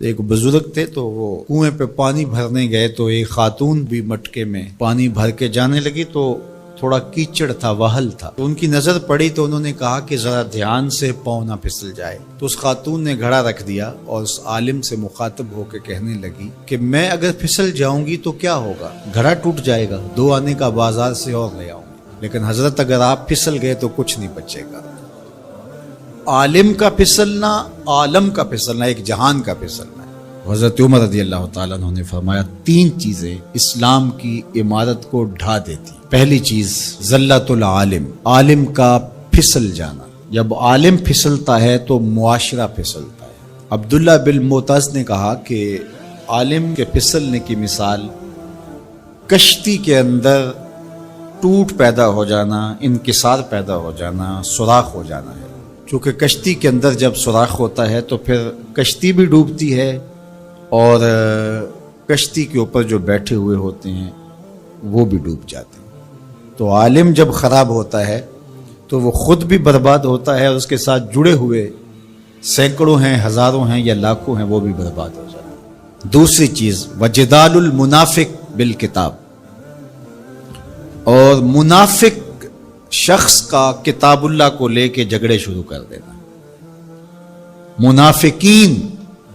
ایک بزرگ تھے تو وہ کنویں پہ پانی بھرنے گئے تو ایک خاتون بھی مٹکے میں پانی بھر کے جانے لگی تو تھوڑا کیچڑ تھا، وہل تھا، تو ان کی نظر پڑی تو انہوں نے کہا کہ ذرا دھیان سے پاؤں نہ پھسل جائے. تو اس خاتون نے گھڑا رکھ دیا اور اس عالم سے مخاطب ہو کے کہنے لگی کہ میں اگر پھسل جاؤں گی تو کیا ہوگا، گھڑا ٹوٹ جائے گا، 2 آنے کا بازار سے اور لے آؤں گی، لیکن حضرت اگر آپ پھسل گئے تو کچھ نہیں بچے گا. عالم کا پھسلنا، عالم کا پھسلنا، ایک جہان کا پھسلنا ہے. حضرت عمر رضی اللہ تعالیٰ عنہ نے فرمایا 3 چیزیں اسلام کی عمارت کو ڈھا دیتی. پہلی چیز ذلت العالم، عالم کا پھسل جانا. جب عالم پھسلتا ہے تو معاشرہ پھسلتا ہے. عبداللہ بن معتز نے کہا کہ عالم کے پھسلنے کی مثال کشتی کے اندر ٹوٹ پیدا ہو جانا، انکسار پیدا ہو جانا، سوراخ ہو جانا ہے. چونکہ کشتی کے اندر جب سوراخ ہوتا ہے تو پھر کشتی بھی ڈوبتی ہے اور کشتی کے اوپر جو بیٹھے ہوئے ہوتے ہیں وہ بھی ڈوب جاتے ہیں. تو عالم جب خراب ہوتا ہے تو وہ خود بھی برباد ہوتا ہے اور اس کے ساتھ جڑے ہوئے سینکڑوں ہیں، ہزاروں ہیں یا لاکھوں ہیں، وہ بھی برباد ہو جاتے ہیں. دوسری چیز وجدال المنافق بالکتاب، اور منافق شخص کا کتاب اللہ کو لے کے جھگڑے شروع کر دینا. منافقین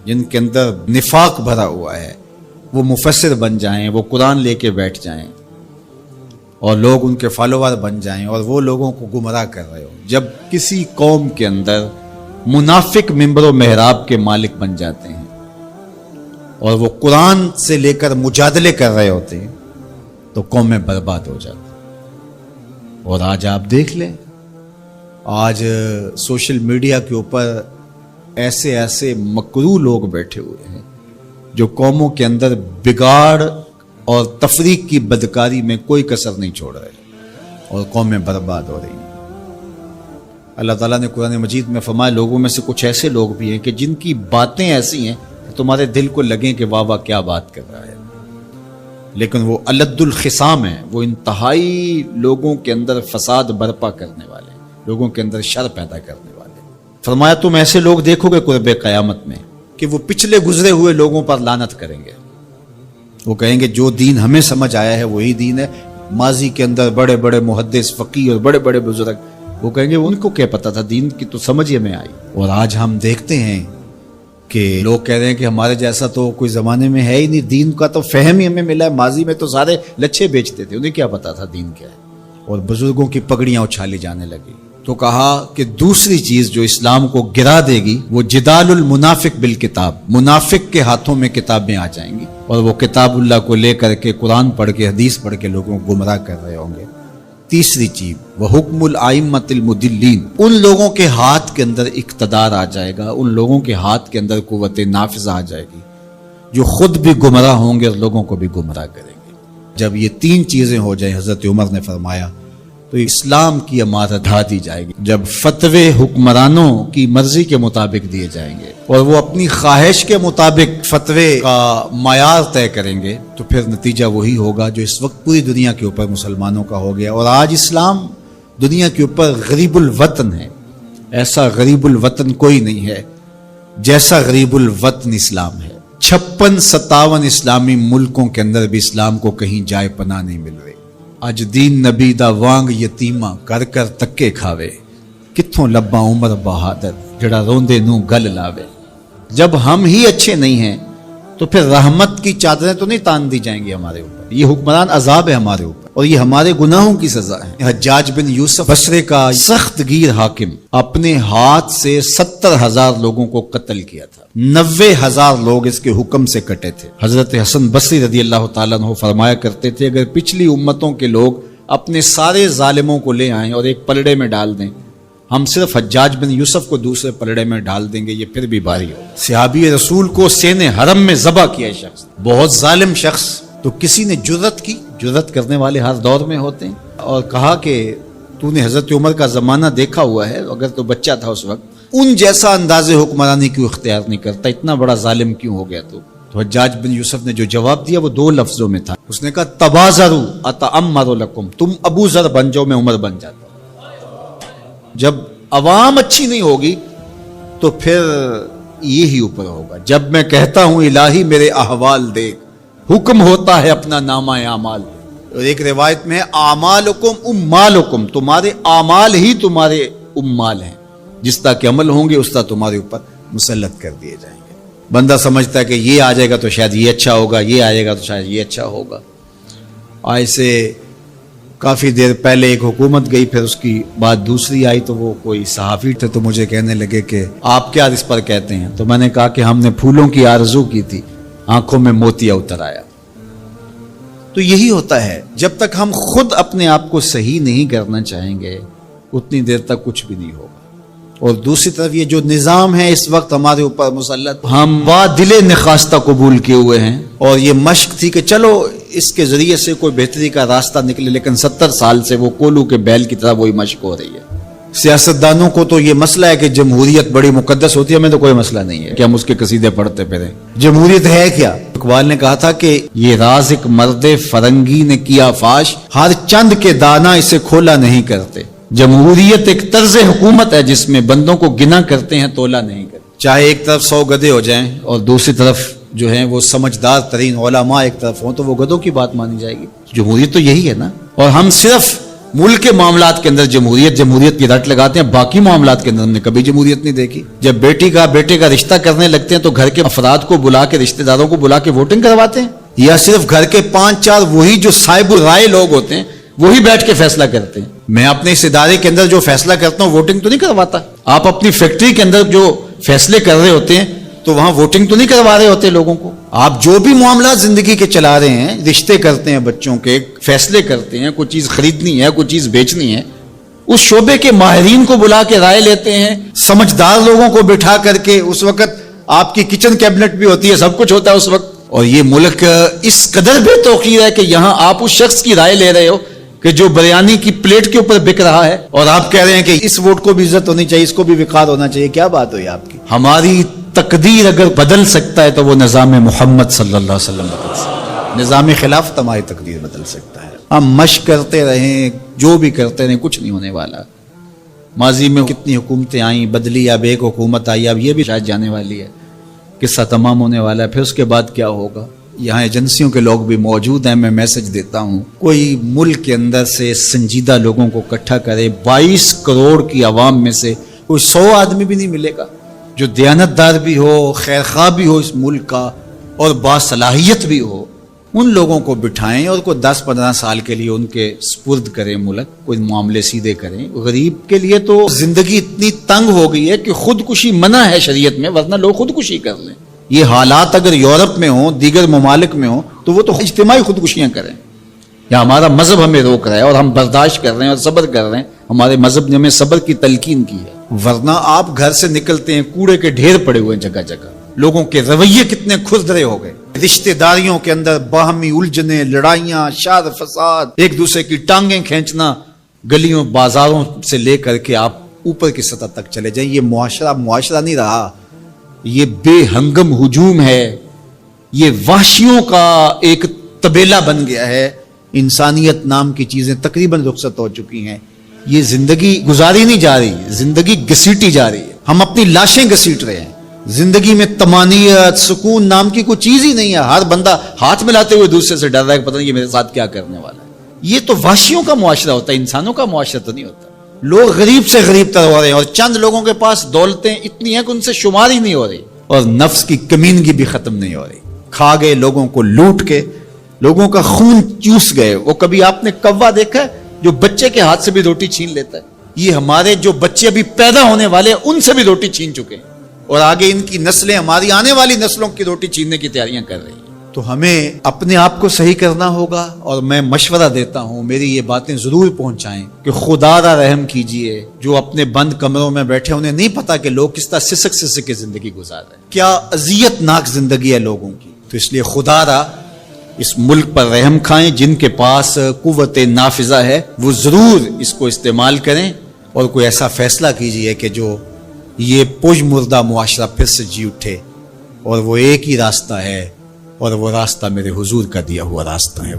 جن کے اندر نفاق بھرا ہوا ہے وہ مفسر بن جائیں، وہ قرآن لے کے بیٹھ جائیں اور لوگ ان کے فالوور بن جائیں اور وہ لوگوں کو گمراہ کر رہے ہو. جب کسی قوم کے اندر منافق منبر و محراب کے مالک بن جاتے ہیں اور وہ قرآن سے لے کر مجادلے کر رہے ہوتے ہیں تو قومیں برباد ہو جاتی. اور آج آپ دیکھ لیں، آج سوشل میڈیا کے اوپر ایسے مکروہ لوگ بیٹھے ہوئے ہیں جو قوموں کے اندر بگاڑ اور تفریق کی بدکاری میں کوئی کسر نہیں چھوڑ رہے اور قومیں برباد ہو رہی ہیں. اللہ تعالیٰ نے قرآن مجید میں فرمایا لوگوں میں سے کچھ ایسے لوگ بھی ہیں کہ جن کی باتیں ایسی ہیں کہ تمہارے دل کو لگیں کہ واہ واہ کیا بات کر رہا ہے، لیکن وہ الد الخصام ہیں، وہ انتہائی لوگوں کے اندر فساد برپا کرنے والے، لوگوں کے اندر شر پیدا کرنے والے. فرمایا تم ایسے لوگ دیکھو گے قرب قیامت میں کہ وہ پچھلے گزرے ہوئے لوگوں پر لعنت کریں گے. وہ کہیں گے جو دین ہمیں سمجھ آیا ہے وہی دین ہے. ماضی کے اندر بڑے بڑے محدث، فقیہ اور بڑے بڑے بزرگ، وہ کہیں گے ان کو کیا پتا تھا، دین کی تو سمجھ ہی ہمیں آئی. اور آج ہم دیکھتے ہیں کہ لوگ کہہ رہے ہیں کہ ہمارے جیسا تو کوئی زمانے میں ہے ہی نہیں، دین کا تو فہم ہی ہمیں ملا ہے. ماضی میں تو سارے لچھے بیچتے تھے، انہیں کیا پتا تھا دین کیا ہے. اور بزرگوں کی پگڑیاں اچھالی جانے لگی. تو کہا کہ دوسری چیز جو اسلام کو گرا دے گی وہ جدال المنافق بالکتاب، منافق کے ہاتھوں میں کتابیں آ جائیں گی اور وہ کتاب اللہ کو لے کر کے قرآن پڑھ کے، حدیث پڑھ کے لوگوں کو گمراہ کر رہے ہوں گے. تیسری چیز وہ حکم الائمۃ المدلین، ان لوگوں کے ہاتھ کے اندر اقتدار آ جائے گا، ان لوگوں کے ہاتھ کے اندر قوت نافذہ آ جائے گی جو خود بھی گمراہ ہوں گے اور لوگوں کو بھی گمراہ کریں گے. جب یہ 3 چیزیں ہو جائیں، حضرت عمر نے فرمایا تو اسلام کی عمارت ڈھا دی جائے گی. جب فتوے حکمرانوں کی مرضی کے مطابق دیے جائیں گے اور وہ اپنی خواہش کے مطابق فتوے کا معیار طے کریں گے تو پھر نتیجہ وہی ہوگا جو اس وقت پوری دنیا کے اوپر مسلمانوں کا ہو گیا. اور آج اسلام دنیا کے اوپر غریب الوطن ہے. ایسا غریب الوطن کوئی نہیں ہے جیسا غریب الوطن اسلام ہے. 56-57 اسلامی ملکوں کے اندر بھی اسلام کو کہیں جائے پناہ نہیں مل رہی. اج دین نبی دا وانگ یتیمہ کر کر تکے کھاوے، کتھوں لباں عمر بہادر جڑا روندے نوں گل لاوے. جب ہم ہی اچھے نہیں ہیں تو پھر رحمت کی چادریں تو نہیں تان دی جائیں گی ہمارے اوپر. یہ حکمران عذاب ہے ہمارے اوپر اور یہ ہمارے گناہوں کی سزا ہے. حجاج بن یوسف بصرے کا سخت گیر حاکم اپنے ہاتھ سے 70,000 لوگوں کو قتل کیا تھا، 90,000 لوگ اس کے حکم سے کٹے تھے. حضرت حسن بصری رضی اللہ تعالیٰ عنہ فرمایا کرتے تھے اگر پچھلی امتوں کے لوگ اپنے سارے ظالموں کو لے آئیں اور ایک پلڑے میں ڈال دیں، ہم صرف حجاج بن یوسف کو دوسرے پلڑے میں ڈال دیں گے، یہ پھر بھی بھاری ہوگا. صحابی رسول کو سین حرم میں ذبح کیا شخص، بہت ظالم شخص. تو کسی نے جرت کی، جرت کرنے والے ہر دور میں ہوتے ہیں، اور کہا کہ تو نے حضرت عمر کا زمانہ دیکھا ہوا ہے، اگر تو بچہ تھا اس وقت، ان جیسا انداز حکمرانی کیوں اختیار نہیں کرتا، اتنا بڑا ظالم کیوں ہو گیا تو حجاج بن یوسف نے جو جواب دیا وہ 2 لفظوں میں تھا. اس نے کہا تبازروا اتعمر لکم، تم ابو ذر بن جاؤ میں عمر بن جاتا. جب عوام اچھی نہیں ہوگی تو پھر یہی اوپر ہوگا. جب میں کہتا ہوں الہی میرے احوال دیکھ، حکم ہوتا ہے اپنا نامہ اعمال. اور ایک روایت میں اعمالکم امالکم، تمہارے اعمال ہی تمہارے امال ہیں، جس طرح کے عمل ہوں گے اس طرح تمہارے اوپر مسلط کر دیے جائیں گے. بندہ سمجھتا ہے کہ یہ آ جائے گا تو شاید یہ اچھا ہوگا، یہ آئے گا تو شاید یہ اچھا ہوگا. ایسے کافی دیر پہلے ایک حکومت گئی، پھر اس کی بعد دوسری آئی، تو وہ کوئی صحافی تھے تو مجھے کہنے لگے کہ آپ کیا اس پر کہتے ہیں؟ تو میں نے کہا کہ ہم نے پھولوں کی آرزو کی تھی، آنکھوں میں موتیا اتر آیا. تو یہی ہوتا ہے، جب تک ہم خود اپنے آپ کو صحیح نہیں کرنا چاہیں گے اتنی دیر تک کچھ بھی نہیں ہوگا. اور دوسری طرف یہ جو نظام ہے اس وقت ہمارے اوپر مسلط، ہم وا دل نخواستہ قبول کیے ہوئے ہیں، اور یہ مشق تھی کہ چلو اس کے ذریعے سے کوئی بہتری کا راستہ نکلے، لیکن 70 سال سے وہ کولو کے بیل کی طرح وہی مشق ہو رہی ہے. سیاستدانوں کو تو یہ مسئلہ ہے کہ جمہوریت بڑی مقدس ہوتی ہے، ہمیں تو کوئی مسئلہ نہیں ہے کہ ہم اس کے قصیدے پڑھتے پھریں. جمہوریت ہے کیا؟ اقبال نے کہا تھا کہ یہ راز ایک مرد فرنگی نے کیا فاش، ہر چند کے دانا اسے کھولا نہیں کرتے. جمہوریت ایک طرز حکومت ہے جس میں بندوں کو گنا کرتے ہیں، تولا نہیں کرتے. چاہے ایک طرف 100 گدھے ہو جائیں اور دوسری طرف جو ہیں وہ سمجھدار ترین علماء ایک طرف ہوں، تو وہ گدھوں کی بات مانی جائے گی. جمہوریت تو یہی ہے نا. اور ہم صرف ملک کے معاملات کے اندر جمہوریت کی رٹ لگاتے ہیں، باقی معاملات کے اندر ہم نے کبھی جمہوریت نہیں دیکھی. جب بیٹے کا رشتہ کرنے لگتے ہیں تو گھر کے افراد کو بلا کے، رشتہ داروں کو بلا کے ووٹنگ کرواتے ہیں، یا صرف گھر کے 5-4 وہی جو صاحب الرائے لوگ ہوتے ہیں وہی بیٹھ کے فیصلہ کرتے ہیں؟ میں اپنے اس ادارے کے اندر جو فیصلہ کرتا ہوں ووٹنگ تو نہیں کرواتا. آپ اپنی فیکٹری کے اندر جو فیصلے کر رہے ہوتے ہیں تو وہاں ووٹنگ تو نہیں کروا رہے ہوتے لوگوں کو. آپ جو بھی معاملات زندگی کے چلا رہے ہیں، رشتے کرتے ہیں بچوں کے، فیصلے کرتے ہیں، کوئی چیز خریدنی ہے، کوئی چیز بیچنی ہے، اس شعبے کے ماہرین کو بلا کے رائے لیتے ہیں، سمجھدار لوگوں کو بٹھا کر کے. اس وقت آپ کی کچن کیبنٹ بھی ہوتی ہے، سب کچھ ہوتا ہے اس وقت. اور یہ ملک اس قدر بے توقیر ہے کہ یہاں آپ اس شخص کی رائے لے رہے ہو کہ جو بریانی کی پلیٹ کے اوپر بک رہا ہے، اور آپ کہہ رہے ہیں کہ اس ووٹ کو بھی عزت ہونی چاہیے، اس کو بھی وقار ہونا چاہیے. کیا بات ہوئی آپ کی؟ ہماری تقدیر اگر بدل سکتا ہے تو وہ نظام محمد صلی اللہ علیہ وسلم بدل سکتا ہے. نظام خلافت ہماری تقدیر بدل سکتا ہے. ہم مشق کرتے رہیں، جو بھی کرتے رہیں، کچھ نہیں ہونے والا. ماضی میں کتنی حکومتیں آئیں، بدلی، اب ایک حکومت آئی، اب یہ بھی شاید جانے والی ہے، قصہ تمام ہونے والا ہے. پھر اس کے بعد کیا ہوگا؟ یہاں ایجنسیوں کے لوگ بھی موجود ہیں. میں میسج دیتا ہوں، کوئی ملک کے اندر سے سنجیدہ لوگوں کو اکٹھا کرے. 22 کروڑ کی عوام میں سے کوئی 100 آدمی بھی نہیں ملے گا جو دیانتدار بھی ہو، خیرخواہ بھی ہو اس ملک کا، اور باصلاحیت بھی ہو. ان لوگوں کو بٹھائیں اور کوئی 10-15 سال کے لیے ان کے سپرد کریں ملک، کوئی معاملے سیدھے کریں. غریب کے لیے تو زندگی اتنی تنگ ہو گئی ہے کہ خودکشی منع ہے شریعت میں، ورنہ لوگ خودکشی کر لیں. یہ حالات اگر یورپ میں ہوں، دیگر ممالک میں ہوں، تو وہ تو اجتماعی خودکشیاں کریں. یا ہمارا مذہب ہمیں روک رہا ہے اور ہم برداشت کر رہے ہیں اور صبر کر رہے ہیں. ہمارے مذہب نے ہمیں صبر کی تلقین کی ہے. ورنہ آپ گھر سے نکلتے ہیں، کوڑے کے ڈھیر پڑے ہوئے ہیں جگہ جگہ. لوگوں کے رویے کتنے کھردرے ہو گئے. رشتہ داریوں کے اندر باہمی الجھنیں، لڑائیاں، شر فساد، ایک دوسرے کی ٹانگیں کھینچنا. گلیوں بازاروں سے لے کر کے آپ اوپر کی سطح تک چلے جائیں، یہ معاشرہ نہیں رہا. یہ بے ہنگم ہجوم ہے، یہ وحشیوں کا ایک طبیلہ بن گیا ہے. انسانیت نام کی چیزیں تقریباً رخصت ہو چکی ہیں. یہ زندگی گزاری نہیں جا رہی، زندگی گھسیٹی جا رہی ہے. ہم اپنی لاشیں گھسیٹ رہے ہیں. زندگی میں طمانینت، سکون نام کی کوئی چیز ہی نہیں ہے. ہر بندہ ہاتھ ملاتے ہوئے دوسرے سے ڈر رہا ہے کہ پتہ نہیں یہ میرے ساتھ کیا کرنے والا ہے. یہ تو وحشیوں کا معاشرہ ہوتا ہے، انسانوں کا معاشرہ تو نہیں ہوتا. لوگ غریب سے غریب تر ہو رہے ہیں، اور چند لوگوں کے پاس دولتیں اتنی ہیں کہ ان سے شمار ہی نہیں ہو رہی. اور نفس کی کمینگی بھی ختم نہیں ہو رہی. کھا گئے لوگوں کو لوٹ کے، لوگوں کا خون چوس گئے. وہ کبھی آپ نے کوا دیکھا ہے جو بچے کے ہاتھ سے بھی روٹی چھین لیتا ہے؟ یہ ہمارے جو بچے ابھی پیدا ہونے والے ہیں ان سے بھی روٹی چھین چکے ہیں، اور آگے ان کی نسلیں ہماری آنے والی نسلوں کی روٹی چھیننے کی تیاریاں کر رہی ہیں. تو ہمیں اپنے آپ کو صحیح کرنا ہوگا. اور میں مشورہ دیتا ہوں، میری یہ باتیں ضرور پہنچائیں کہ خدا را رحم کیجئے. جو اپنے بند کمروں میں بیٹھے، انہیں نہیں پتا کہ لوگ کس طرح سسک کے زندگی گزار رہے ہیں، کیا اذیت ناک زندگی ہے لوگوں کی. تو اس لیے خدا را اس ملک پر رحم کھائیں. جن کے پاس قوت نافذہ ہے وہ ضرور اس کو استعمال کریں، اور کوئی ایسا فیصلہ کیجئے کہ جو یہ پج مردہ معاشرہ پھر سے جی اٹھے. اور وہ ایک ہی راستہ ہے، اور وہ راستہ میرے حضور کا دیا ہوا راستہ ہے.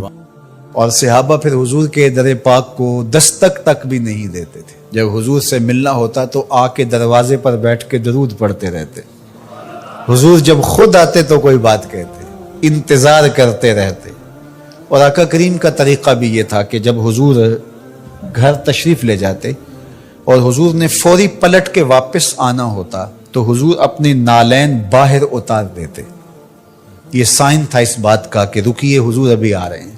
اور صحابہ پھر حضور کے در پاک کو دستک تک بھی نہیں دیتے تھے. جب حضور سے ملنا ہوتا تو آ کے دروازے پر بیٹھ کے درود پڑھتے رہتے. حضور جب خود آتے تو کوئی بات کہتے، انتظار کرتے رہتے۔ اور آقا کریم کا طریقہ بھی یہ تھا کہ جب حضور گھر تشریف لے جاتے اور حضور نے فوری پلٹ کے واپس آنا ہوتا تو حضور اپنے نالین باہر اتار دیتے۔ یہ سائن تھا اس بات کا کہ رکیے، حضور ابھی آ رہے ہیں۔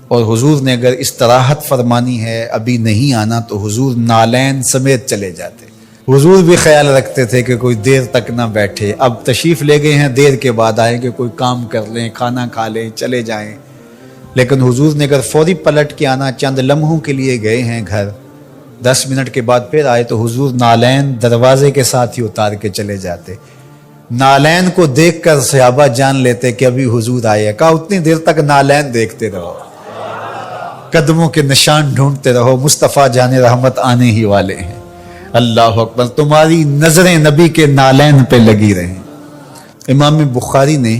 اور حضور نے اگر استراحت فرمانی ہے، ابھی نہیں آنا، تو حضور نالین سمیت چلے جاتے۔ حضور بھی خیال رکھتے تھے کہ کوئی دیر تک نہ بیٹھے، اب تشریف لے گئے ہیں، دیر کے بعد آئیں گے، کوئی کام کر لیں، کھانا کھا لیں، چلے جائیں۔ لیکن حضور نے اگر فوری پلٹ کے آنا، چند لمحوں کے لیے گئے ہیں گھر، 10 منٹ کے بعد پھر آئے، تو حضور نالین دروازے کے ساتھ ہی اتار کے چلے جاتے۔ نالین کو دیکھ کر صحابہ جان لیتے کہ ابھی حضور آئے۔ کہا اتنی دیر تک نالین دیکھتے رہو، قدموں کے نشان ڈھونڈتے رہو، مصطفیٰ جان رحمت آنے ہی والے ہیں۔ اللہ اکبر، تمہاری نظریں نبی کے نالین پہ لگی رہیں۔ امام بخاری نے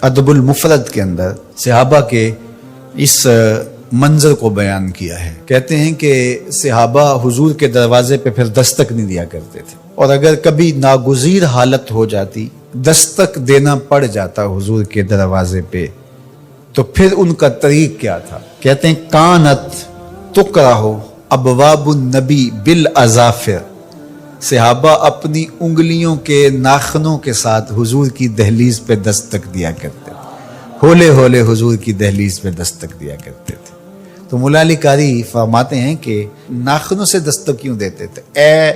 ادب المفرد کے اندر صحابہ کے اس منظر کو بیان کیا ہے۔ کہتے ہیں کہ صحابہ حضور کے دروازے پہ پھر دستک نہیں دیا کرتے تھے، اور اگر کبھی ناگزیر حالت ہو جاتی، دستک دینا پڑ جاتا حضور کے دروازے پہ، تو پھر ان کا طریق کیا تھا؟ کہتے ہیں کانت تقرہ ابواب النبی بالاظافر، صحابہ اپنی انگلیوں کے ناخنوں کے ساتھ حضور کی دہلیز پہ دستک دیا کرتے تھے، ہولے ہولے حضور کی دہلیز پہ دستک دیا کرتے تھے۔ تو مولا علی قاری فرماتے ہیں کہ ناخنوں سے دستک کیوں دیتے تھے؟ اے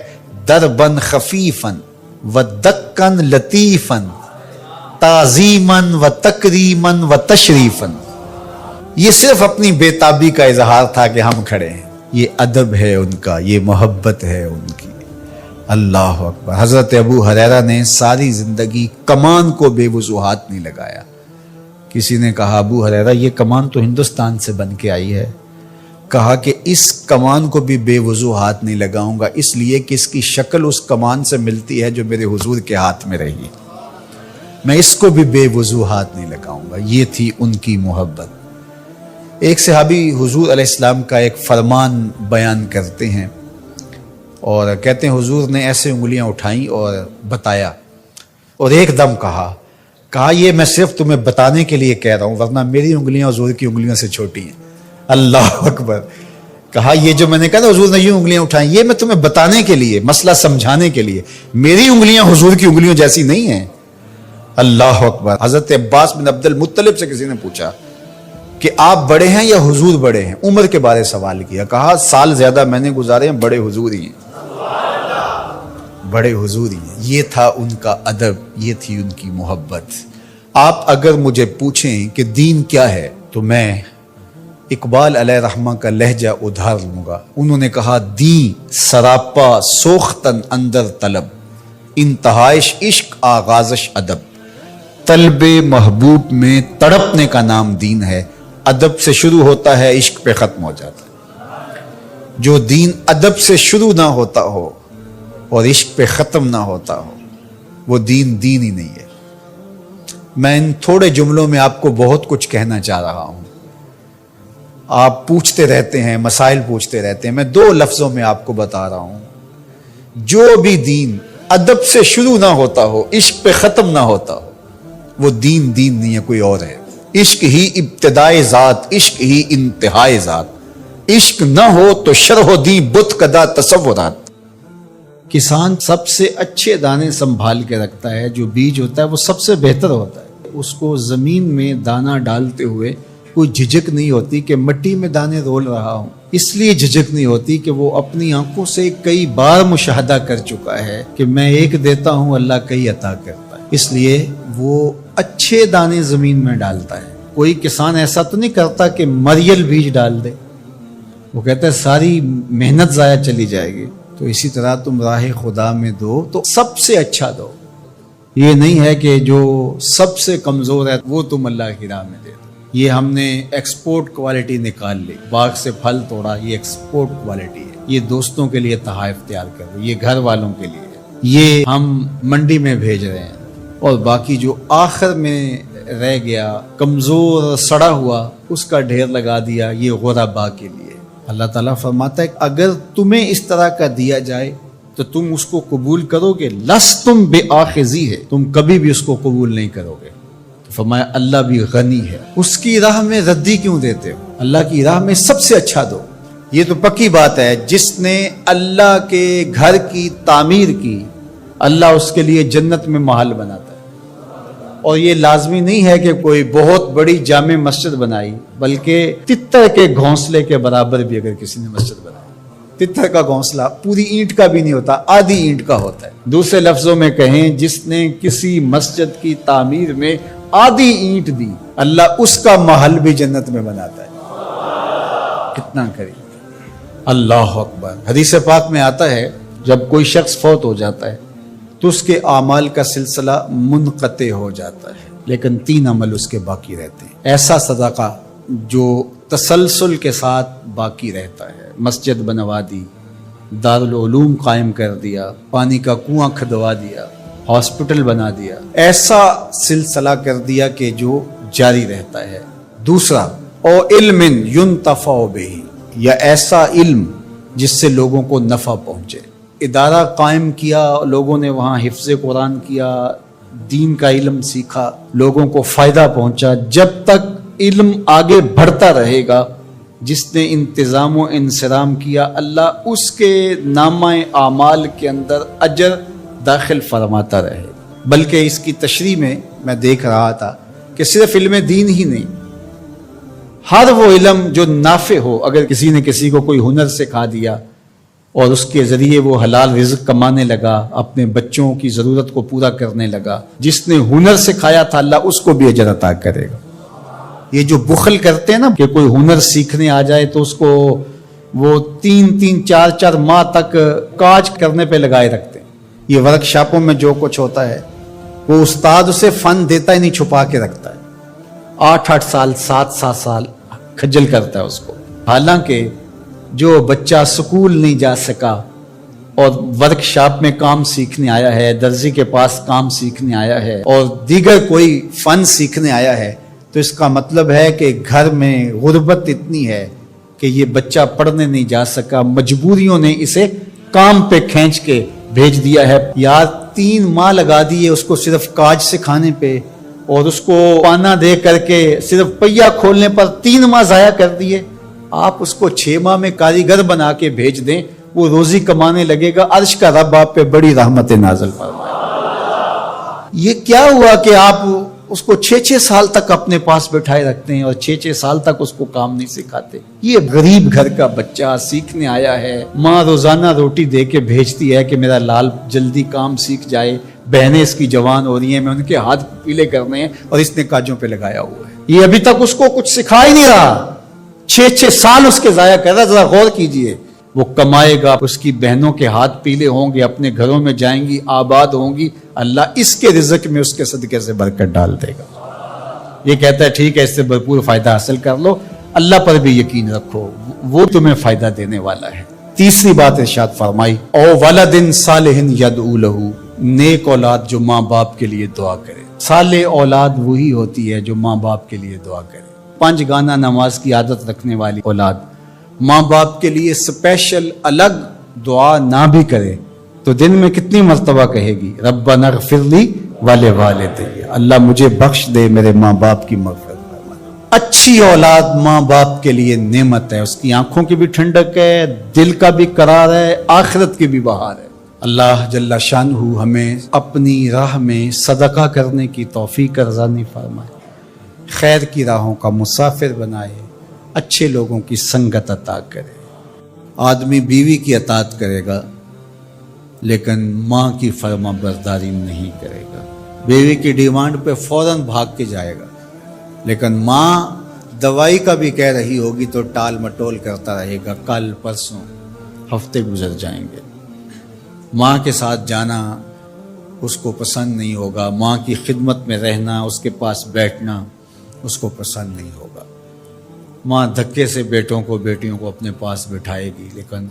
دربن خفیفن و دکن لطیفن تعظیمن و تکریمن و تشریفن۔ یہ صرف اپنی بے تابی کا اظہار تھا کہ ہم کھڑے ہیں، یہ ادب ہے ان کا، یہ محبت ہے ان کی۔ اللہ اکبر۔ حضرت ابو ہریرہ نے ساری زندگی کمان کو بے وضوحات نہیں لگایا۔ کسی نے کہا ابو ہریرہ یہ کمان تو ہندوستان سے بن کے آئی ہے، کہا کہ اس کمان کو بھی بے وضوحات نہیں لگاؤں گا، اس لیے کہ اس کی شکل اس کمان سے ملتی ہے جو میرے حضور کے ہاتھ میں رہی، میں اس کو بھی بے وضوحات نہیں لگاؤں گا۔ یہ تھی ان کی محبت۔ ایک صحابی حضور علیہ السلام کا ایک فرمان بیان کرتے ہیں اور کہتے ہیں حضور نے ایسے انگلیاں اٹھائیں اور بتایا، اور ایک دم کہا یہ میں صرف تمہیں بتانے کے لیے کہہ رہا ہوں، ورنہ میری انگلیاں حضور کی انگلیوں سے چھوٹی ہیں۔ اللہ اکبر۔ کہا یہ جو میں نے کہا نا حضور نے یوں انگلیاں اٹھائیں، یہ میں تمہیں بتانے کے لیے، مسئلہ سمجھانے کے لیے، میری انگلیاں حضور کی انگلیوں جیسی نہیں ہیں۔ اللہ اکبر۔ حضرت عباس بن عبد المطلب سے کسی نے پوچھا کہ آپ بڑے ہیں یا حضور بڑے ہیں؟ عمر کے بارے سوال کیا، کہا سال زیادہ میں نے گزارے ہیں، بڑے حضور ہی ہیں، بڑے حضور ہی ہیں۔ یہ تھا ان کا ادب، یہ تھی ان کی محبت۔ آپ اگر مجھے پوچھیں کہ دین کیا ہے تو میں اقبال علیہ رحمہ کا لہجہ ادھار لوں گا۔ انہوں نے کہا دین سراپا سوختن اندر طلب، انتہائش عشق آغازش ادب۔ طلب محبوب میں تڑپنے کا نام دین ہے، ادب سے شروع ہوتا ہے، عشق پہ ختم ہو جاتا ہے۔ جو دین ادب سے شروع نہ ہوتا ہو اور عشق پہ ختم نہ ہوتا ہو، وہ دین ہی نہیں ہے۔ میں ان تھوڑے جملوں میں آپ کو بہت کچھ کہنا چاہ رہا ہوں۔ آپ پوچھتے رہتے ہیں، مسائل پوچھتے رہتے ہیں، میں 2 لفظوں میں آپ کو بتا رہا ہوں۔ جو بھی دین ادب سے شروع نہ ہوتا ہو، عشق پہ ختم نہ ہوتا ہو، وہ دین نہیں ہے، کوئی اور ہے۔ عشق ہی ابتدائے ذات، عشق ہی انتہائے ذات، عشق نہ ہو تو شرح دین بت کدا تصورات۔ کسان سب سے اچھے دانے سنبھال کے رکھتا ہے، جو بیج ہوتا ہے وہ سب سے بہتر ہوتا ہے، اس کو زمین میں دانہ ڈالتے ہوئے کوئی جھجک نہیں ہوتی کہ مٹی میں دانے رول رہا ہوں۔ اس لیے جھجک نہیں ہوتی کہ وہ اپنی آنکھوں سے کئی بار مشاہدہ کر چکا ہے کہ میں ایک دیتا ہوں، اللہ کئی عطا کرتا ہے، اس لیے وہ اچھے دانے زمین میں ڈالتا ہے۔ کوئی کسان ایسا تو نہیں کرتا کہ مریل بیج ڈال دے، وہ کہتا ہے ساری محنت ضائع چلی جائے گی۔ تو اسی طرح تم راہ خدا میں دو تو سب سے اچھا دو، یہ نہیں ہے کہ جو سب سے کمزور ہے وہ تم اللہ کی راہ میں دے دو۔ یہ ہم نے ایکسپورٹ کوالٹی نکال لی، باغ سے پھل توڑا، یہ ایکسپورٹ کوالٹی ہے، یہ دوستوں کے لیے تحائف تیار کر رہے، یہ گھر والوں کے لیے، یہ ہم منڈی میں بھیج رہے ہیں، اور باقی جو آخر میں رہ گیا کمزور سڑا ہوا اس کا ڈھیر لگا دیا، یہ غربا کے لیے۔ اللہ تعالیٰ فرماتا ہے اگر تمہیں اس طرح کا دیا جائے تو تم اس کو قبول کرو گے؟ لستم بآخذی ہے، تم کبھی بھی اس کو قبول نہیں کرو گے۔ تو فرمایا اللہ بھی غنی ہے، اس کی راہ میں ردی کیوں دیتے ہو؟ اللہ کی راہ میں سب سے اچھا دو۔ یہ تو پکی بات ہے، جس نے اللہ کے گھر کی تعمیر کی اللہ اس کے لیے جنت میں محل بناتا ہے۔ اور یہ لازمی نہیں ہے کہ کوئی بہت بڑی جامع مسجد بنائی، بلکہ تتر کے گھونسلے کے برابر بھی اگر کسی نے مسجد بنائی، تتر کا گھونسلہ پوری اینٹ کا بھی نہیں ہوتا، آدھی اینٹ کا ہوتا ہے۔ دوسرے لفظوں میں کہیں، جس نے کسی مسجد کی تعمیر میں آدھی اینٹ دی، اللہ اس کا محل بھی جنت میں بناتا ہے۔ کتنا قریب! اللہ اکبر۔ حدیث پاک میں آتا ہے جب کوئی شخص فوت ہو جاتا ہے تو اس کے اعمال کا سلسلہ منقطع ہو جاتا ہے، لیکن 3 عمل اس کے باقی رہتے ہیں۔ ایسا صدقہ جو تسلسل کے ساتھ باقی رہتا ہے، مسجد بنوا دی، دارالعلوم قائم کر دیا، پانی کا کنواں کھدوا دیا، ہاسپٹل بنا دیا، ایسا سلسلہ کر دیا کہ جو جاری رہتا ہے۔ دوسرا، او علم ينتفع بہ، یا ایسا علم جس سے لوگوں کو نفع پہنچے۔ ادارہ قائم کیا، لوگوں نے وہاں حفظ قرآن کیا، دین کا علم سیکھا، لوگوں کو فائدہ پہنچا۔ جب تک علم آگے بڑھتا رہے گا، جس نے انتظام و انصرام کیا، اللہ اس کے نامہ اعمال کے اندر اجر داخل فرماتا رہے۔ بلکہ اس کی تشریح میں دیکھ رہا تھا کہ صرف علم دین ہی نہیں، ہر وہ علم جو نافع ہو، اگر کسی نے کسی کو کوئی ہنر سکھا دیا اور اس کے ذریعے وہ حلال رزق کمانے لگا، اپنے بچوں کی ضرورت کو پورا کرنے لگا، جس نے ہنر سکھایا تھا اللہ اس کو بھی اجر عطا کرے گا۔ یہ جو بخل کرتے ہیں نا کہ کوئی ہنر سیکھنے آ جائے تو اس کو وہ 3-4 ماہ تک کاج کرنے پہ لگائے رکھتے ہیں۔ یہ ورک شاپوں میں جو کچھ ہوتا ہے، وہ استاد اسے فن دیتا ہی نہیں، چھپا کے رکھتا ہے۔ 8 سال 7 سال کھجل کرتا ہے اس کو، حالانکہ جو بچہ سکول نہیں جا سکا اور ورک شاپ میں کام سیکھنے آیا ہے، درزی کے پاس کام سیکھنے آیا ہے، اور دیگر کوئی فن سیکھنے آیا ہے، تو اس کا مطلب ہے کہ گھر میں غربت اتنی ہے کہ یہ بچہ پڑھنے نہیں جا سکا، مجبوریوں نے اسے کام پہ کھینچ کے بھیج دیا ہے۔ یار 3 ماہ لگا دیے اس کو صرف کاج سکھانے پہ، اور اس کو پانا دے کر کے صرف پہیا کھولنے پر 3 ماہ ضائع کر دیے۔ آپ اس کو 6 ماہ میں کاریگر بنا کے بھیج دیں، وہ روزی کمانے لگے گا، عرش کا رب آپ پہ بڑی رحمت نازل فرمائے۔ یہ کیا ہوا کہ آپ اس کو 6 سال تک اپنے پاس بٹھائے رکھتے ہیں اور 6 سال تک اس کو کام نہیں سکھاتے؟ یہ غریب گھر کا بچہ سیکھنے آیا ہے، ماں روزانہ روٹی دے کے بھیجتی ہے کہ میرا لال جلدی کام سیکھ جائے، بہنیں اس کی جوان ہو رہی ہیں، میں ان کے ہاتھ پیلے کرنے ہیں، اور اس نے کاجوں پہ لگایا ہوا ہے۔ یہ ابھی تک اس کو کچھ سکھا ہی نہیں رہا، 6 سال اس کے ضائع کر رہا۔ ذرا غور کیجئے، وہ کمائے گا، اس کی بہنوں کے ہاتھ پیلے ہوں گے، اپنے گھروں میں جائیں گی، آباد ہوں گی، اللہ اس کے رزق میں اس کے صدقے سے برکت ڈال دے گا۔ یہ کہتا ہے ٹھیک ہے، اس سے بھرپور فائدہ حاصل کر لو، اللہ پر بھی یقین رکھو، وہ تمہیں فائدہ دینے والا ہے۔ تیسری بات ارشاد فرمائی، او ولد صالح یدعو لہ، نیک اولاد جو ماں باپ کے لیے دعا کرے۔ صالح اولاد وہی ہوتی ہے جو ماں باپ کے لیے دعا کرے۔ 5 گانا نماز کی عادت رکھنے والی اولاد ماں باپ کے لیے سپیشل الگ دعا نہ بھی کرے تو دن میں کتنی مرتبہ کہے گی، ربنا اغفر لی ولوالدی، اللہ مجھے بخش دے، میرے ماں باپ کی مغفرت فرما۔ اچھی اولاد ماں باپ کے لیے نعمت ہے، اس کی آنکھوں کی بھی ٹھنڈک ہے، دل کا بھی قرار ہے، آخرت کی بھی بہار ہے۔ اللہ جل شانہ ہمیں اپنی راہ میں صدقہ کرنے کی توفیق رضانی فرمائے، خیر کی راہوں کا مسافر بنائے، اچھے لوگوں کی سنگت عطا کرے۔ آدمی بیوی کی اطاعت کرے گا لیکن ماں کی فرما برداری نہیں کرے گا، بیوی کی ڈیمانڈ پہ فوراً بھاگ کے جائے گا، لیکن ماں دوائی کا بھی کہہ رہی ہوگی تو ٹال مٹول کرتا رہے گا، کل پرسوں ہفتے گزر جائیں گے۔ ماں کے ساتھ جانا اس کو پسند نہیں ہوگا، ماں کی خدمت میں رہنا، اس کے پاس بیٹھنا اس کو پسند نہیں ہوگا۔ ماں دھکے سے بیٹوں کو بیٹیوں کو اپنے پاس بٹھائے گی لیکن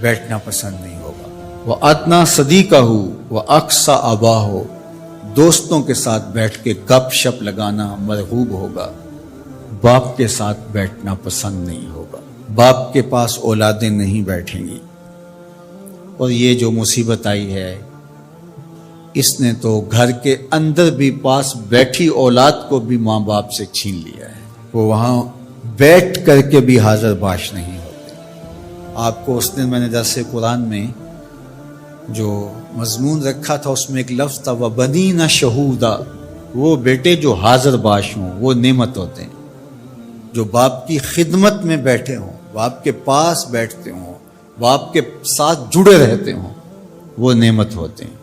بیٹھنا پسند نہیں ہوگا۔ وَأَدْنَىٰ صَدِيقَهُ وَأَقْصَىٰ أَبَاهُ، دوستوں کے ساتھ بیٹھ کے گپ شپ لگانا مرغوب ہوگا، باپ کے ساتھ بیٹھنا پسند نہیں ہوگا۔ باپ کے پاس اولادیں نہیں بیٹھیں گی، اور یہ جو مصیبت آئی ہے اس نے تو گھر کے اندر بھی پاس بیٹھی اولاد کو بھی ماں باپ سے چھین لیا ہے. وہ وہاں بیٹھ کر کے بھی حاضر باش نہیں ہوتے. آپ کو اس دن میں نے درس قرآن میں جو مضمون رکھا تھا اس میں ایک لفظ تھا وَبَنِينَ شَهُودًا. وہ بیٹے جو حاضر باش ہوں وہ نعمت ہوتے ہیں. جو باپ کی خدمت میں بیٹھے ہوں، باپ کے پاس بیٹھتے ہوں، باپ کے ساتھ جڑے رہتے ہوں، وہ نعمت ہوتے ہیں.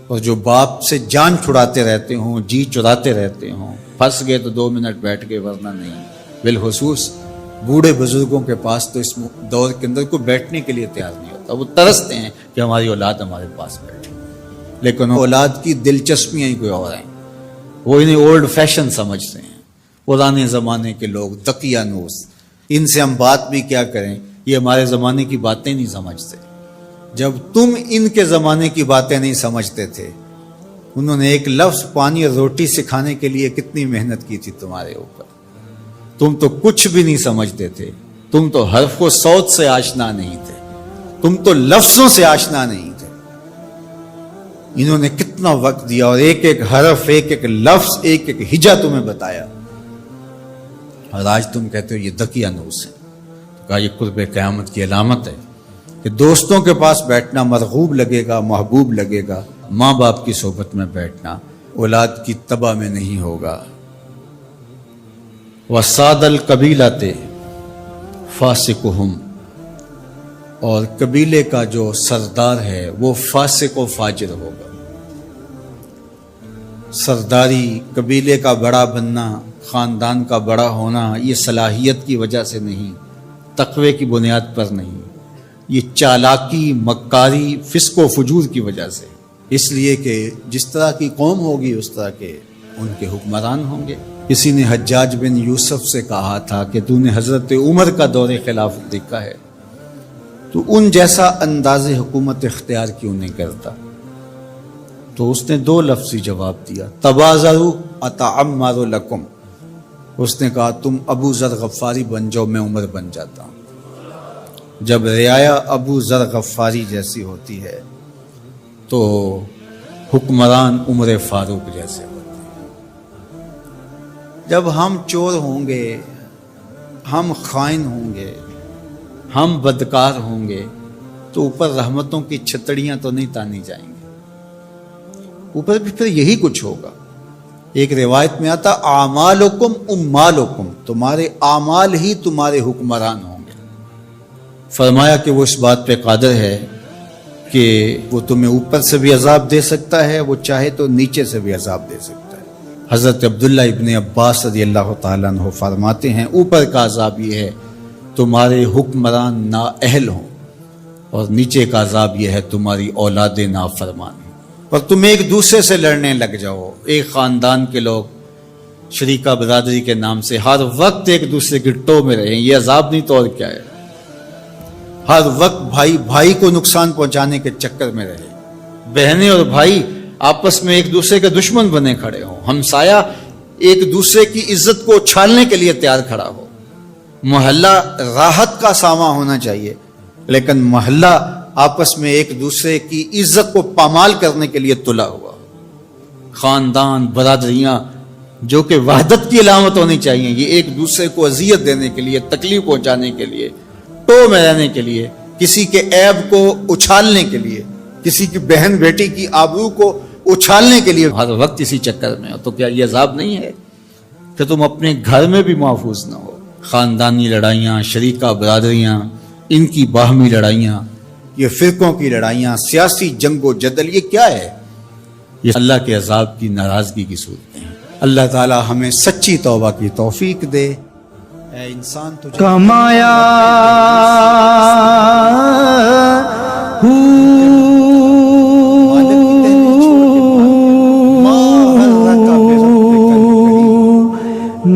اور جو باپ سے جان چھڑاتے رہتے ہوں، جی چراتے رہتے ہوں، پھنس گئے تو 2 منٹ بیٹھ گئے ورنہ نہیں. بالخصوص بوڑھے بزرگوں کے پاس تو اس دور کے اندر کوئی بیٹھنے کے لیے تیار نہیں ہوتا. وہ ترستے ہیں کہ ہماری اولاد ہمارے پاس بیٹھے، لیکن اولاد کی دلچسپیاں ہی کوئی اور ہیں. وہ انہیں اولڈ فیشن سمجھتے ہیں، پرانے زمانے کے لوگ دقیانوس. ان سے ہم بات بھی کیا کریں، یہ ہمارے زمانے کی باتیں نہیں سمجھتے. جب تم ان کے زمانے کی باتیں نہیں سمجھتے تھے، انہوں نے ایک لفظ پانی اور روٹی سکھانے کے لیے کتنی محنت کی تھی تمہارے اوپر. تم تو کچھ بھی نہیں سمجھتے تھے. تم تو حرف و صوت سے آشنا نہیں تھے. تم تو لفظوں سے آشنا نہیں تھے. انہوں نے کتنا وقت دیا اور ایک ایک حرف، ایک ایک لفظ، ایک ایک ہجا تمہیں بتایا. اور آج تم کہتے ہو یہ دقیانوس ہے. کہا یہ قرب قیامت کی علامت ہے کہ دوستوں کے پاس بیٹھنا مرغوب لگے گا، محبوب لگے گا. ماں باپ کی صحبت میں بیٹھنا اولاد کی تباہ میں نہیں ہوگا. وَسَادَ الْقَبِيلَةِ فَاسِقُهُمْ. اور قبیلے کا جو سردار ہے وہ فاسق و فاجر ہوگا. سرداری، قبیلے کا بڑا بننا، خاندان کا بڑا ہونا، یہ صلاحیت کی وجہ سے نہیں، تقوی کی بنیاد پر نہیں. یہ چالاکی، مکاری، فسق و فجور کی وجہ سے. اس لیے کہ جس طرح کی قوم ہوگی اس طرح کے ان کے حکمران ہوں گے. کسی نے حجاج بن یوسف سے کہا تھا کہ تو نے حضرت عمر کا دور خلافت دیکھا ہے، تو ان جیسا انداز حکومت اختیار کیوں نہیں کرتا؟ تو اس نے 2 لفظی جواب دیا، تبازروا اتعمر لکم. اس نے کہا تم ابو ذر غفاری بن جاؤ، میں عمر بن جاتا ہوں. جب رعایا ابو ذر غفاری جیسی ہوتی ہے تو حکمران عمر فاروق جیسے ہوتے ہیں. جب ہم چور ہوں گے، ہم خائن ہوں گے، ہم بدکار ہوں گے تو اوپر رحمتوں کی چھتڑیاں تو نہیں تانی جائیں گے، اوپر بھی پھر یہی کچھ ہوگا. ایک روایت میں آتا اعمالکم امالکم، تمہارے اعمال ہی تمہارے حکمران ہوں گے. فرمایا کہ وہ اس بات پہ قادر ہے کہ وہ تمہیں اوپر سے بھی عذاب دے سکتا ہے، وہ چاہے تو نیچے سے بھی عذاب دے سکتا ہے. حضرت عبداللہ ابن عباس رضی اللہ تعالیٰ عنہ فرماتے ہیں اوپر کا عذاب یہ ہے تمہارے حکمران نااہل ہوں، اور نیچے کا عذاب یہ ہے تمہاری اولاد نافرمان ہوں، اور تم ایک دوسرے سے لڑنے لگ جاؤ. ایک خاندان کے لوگ شریکہ برادری کے نام سے ہر وقت ایک دوسرے کی ٹو میں رہیں، یہ عذاب نہیں تو اور کیا ہے. ہر وقت بھائی بھائی کو نقصان پہنچانے کے چکر میں رہے، بہنیں اور بھائی آپس میں ایک دوسرے کے دشمن بنے کھڑے ہوں، ہمسایہ ایک دوسرے کی عزت کو اچھالنے کے لیے تیار کھڑا ہو. محلہ راحت کا ساما ہونا چاہیے، لیکن محلہ آپس میں ایک دوسرے کی عزت کو پامال کرنے کے لیے تلا ہوا. خاندان، برادریاں جو کہ وحدت کی علامت ہونی چاہیے، یہ ایک دوسرے کو اذیت دینے کے لیے، تکلیف پہنچانے کے لیے، ٹو میں رہنے کے لیے، کسی کے عیب کو اچھالنے کے لیے، کسی کی بہن بیٹی کی آبرو کو اچھالنے کے لیے ہر وقت اسی چکر میں ہو، تو کیا یہ عذاب نہیں ہے کہ تم اپنے گھر میں بھی محفوظ نہ ہو؟ خاندانی لڑائیاں، شریکہ برادریاں، ان کی باہمی لڑائیاں، یہ فرقوں کی لڑائیاں، سیاسی جنگ و جدل، یہ کیا ہے؟ یہ اللہ کے عذاب کی ناراضگی کی صورتیں ہیں. اللہ تعالی ہمیں سچی توبہ کی توفیق دے. اے انسان تجھے کمایا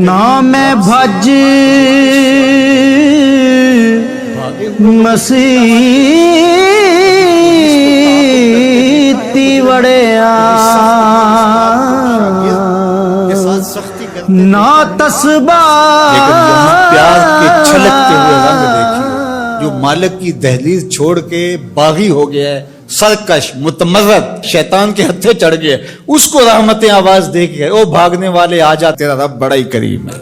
نام بھج مسیتی وڑیا نا تسبا پیار کے چھلکتے ہوئے رنگ دیکھیے. جو مالک کی دہلیز چھوڑ کے باغی ہو گیا ہے، سرکش متمرد شیطان کے ہتھے چڑھ گئے، اس کو رحمتیں آواز دے کے او بھاگنے والے آ جا، تیرا رب بڑا ہی کریم ہے،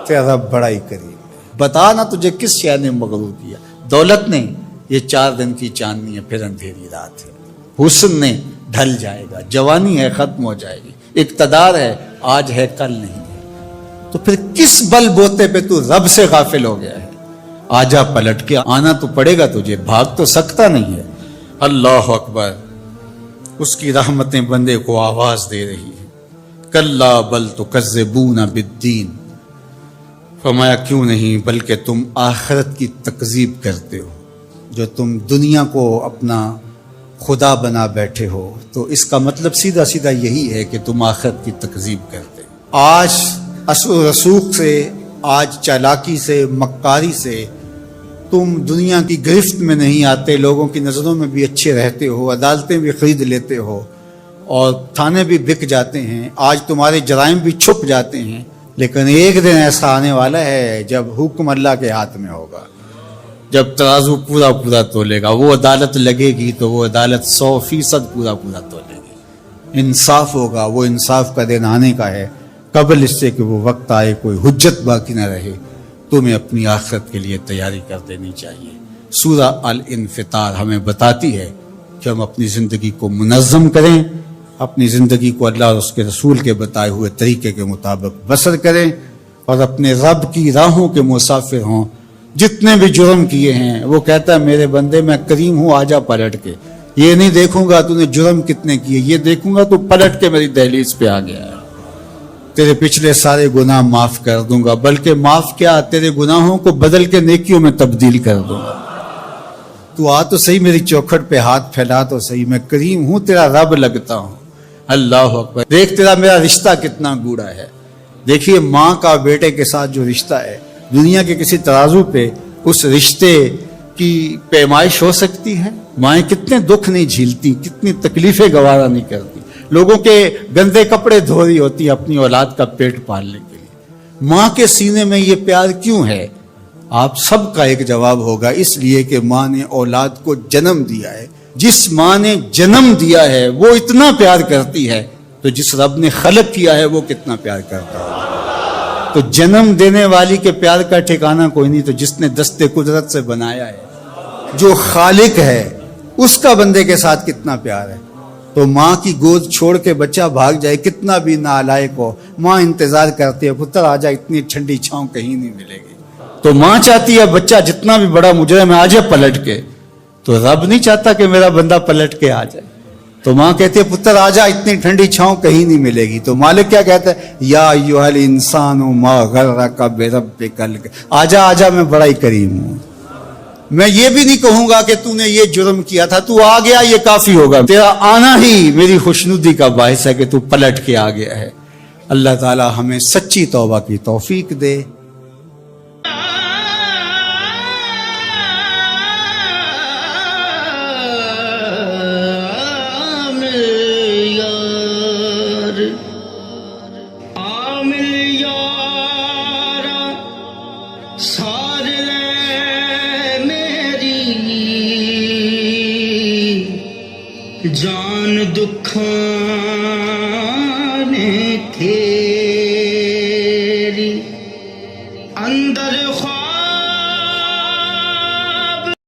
تیرا رب بڑا ہی کریم ہے۔ بتا نا تجھے کس شے نے مغرور کیا؟ دولت نہیں، یہ 4 دن کی چاندنی ہے، پھر اندھیری رات ہے۔ حسن نے ڈھل جائے گا، جوانی ہے ختم ہو جائے گی، اقتدار ہے آج ہے کل نہیں ہے، تو پھر کس بل بوتے پہ تو رب سے غافل ہو گیا ہے؟ آجا پلٹ کے، آنا تو پڑے گا تجھے، بھاگ تو سکتا نہیں ہے۔ اللہ اکبر، اس کی رحمتیں بندے کو آواز دے رہی ہیں۔ کلا بل تکذبون بالدین، فرمایا کیوں نہیں، بلکہ تم آخرت کی تکذیب کرتے ہو۔ جو تم دنیا کو اپنا خدا بنا بیٹھے ہو تو اس کا مطلب سیدھا سیدھا یہی ہے کہ تم آخرت کی تکذیب کرتے ہو۔ آج اثر و رسوخ سے، آج چالاکی سے، مکاری سے تم دنیا کی گرفت میں نہیں آتے، لوگوں کی نظروں میں بھی اچھے رہتے ہو، عدالتیں بھی خرید لیتے ہو اور تھانے بھی بک جاتے ہیں، آج تمہارے جرائم بھی چھپ جاتے ہیں، لیکن ایک دن ایسا آنے والا ہے جب حکم اللہ کے ہاتھ میں ہوگا، جب ترازو پورا پورا تولے گا، وہ عدالت لگے گی تو وہ عدالت 100% پورا پورا تولے گی، انصاف ہوگا، وہ انصاف کا دن آنے کا ہے۔ قبل اس سے کہ وہ وقت آئے کوئی حجت باقی نہ رہے، تمہیں اپنی آخرت کے لیے تیاری کر دینی چاہیے۔ سورہ الانفطار ہمیں بتاتی ہے کہ ہم اپنی زندگی کو منظم کریں، اپنی زندگی کو اللہ اور اس کے رسول کے بتائے ہوئے طریقے کے مطابق بسر کریں اور اپنے رب کی راہوں کے مسافر ہوں۔ جتنے بھی جرم کیے ہیں، وہ کہتا ہے میرے بندے میں کریم ہوں، آجا پلٹ کے، یہ نہیں دیکھوں گا تو نے جرم کتنے کیے، یہ دیکھوں گا تو پلٹ کے میری دہلیز پہ آ گیا ہے، تیرے پچھلے سارے گناہ معاف کر دوں گا، بلکہ معاف کیا، تیرے گناہوں کو بدل کے نیکیوں میں تبدیل کر دوں گا۔ تو آ تو صحیح میری چوکھٹ پہ ہاتھ پھیلا تو صحیح، میں کریم ہوں، تیرا رب لگتا ہوں۔ اللہ اکبر، دیکھ تیرا میرا رشتہ کتنا گوڑا ہے۔ دیکھیے ماں کا بیٹے کے ساتھ جو رشتہ ہے، دنیا کے کسی ترازو پہ اس رشتے کی پیمائش ہو سکتی ہے؟ مائیں کتنے دکھ نہیں جھیلتی، کتنی تکلیفیں گوارا نہیں کرتی، لوگوں کے گندے کپڑے دھو رہی ہوتی اپنی اولاد کا پیٹ پالنے کے لیے۔ ماں کے سینے میں یہ پیار کیوں ہے؟ آپ سب کا ایک جواب ہوگا، اس لیے کہ ماں نے اولاد کو جنم دیا ہے۔ جس ماں نے جنم دیا ہے وہ اتنا پیار کرتی ہے تو جس رب نے خلق کیا ہے وہ کتنا پیار کرتا ہے۔ تو جنم دینے والی کے پیار کا ٹھکانہ کوئی نہیں، تو جس نے دستے قدرت سے بنایا ہے، جو خالق ہے، اس کا بندے کے ساتھ کتنا پیار ہے۔ تو ماں کی گود چھوڑ کے بچہ بھاگ جائے، کتنا بھی نالائق ہو، ماں انتظار کرتی ہے، پتر آ جا، اتنی ٹھنڈی چھاؤں کہیں نہیں ملے گی۔ تو ماں چاہتی ہے بچہ جتنا بھی بڑا مجرم ہے آ جائے پلٹ کے، تو رب نہیں چاہتا کہ میرا بندہ پلٹ کے آ جائے۔ تو ماں کہتی ہے پتر آ جا، اتنی ٹھنڈی چھاؤں کہیں نہیں ملے گی۔ تو مالک کیا کہتا ہے، یا ایھا الانسان ما غرک بربک آ جا آ جا، میں بڑا ہی کریم ہوں۔ میں یہ بھی نہیں کہوں گا کہ تو نے یہ جرم کیا تھا، تو آ گیا یہ کافی ہوگا، تیرا آنا ہی میری خوشنودی کا باعث ہے کہ تو پلٹ کے آ گیا ہے۔ اللہ تعالی ہمیں سچی توبہ کی توفیق دے۔ جان دکھاں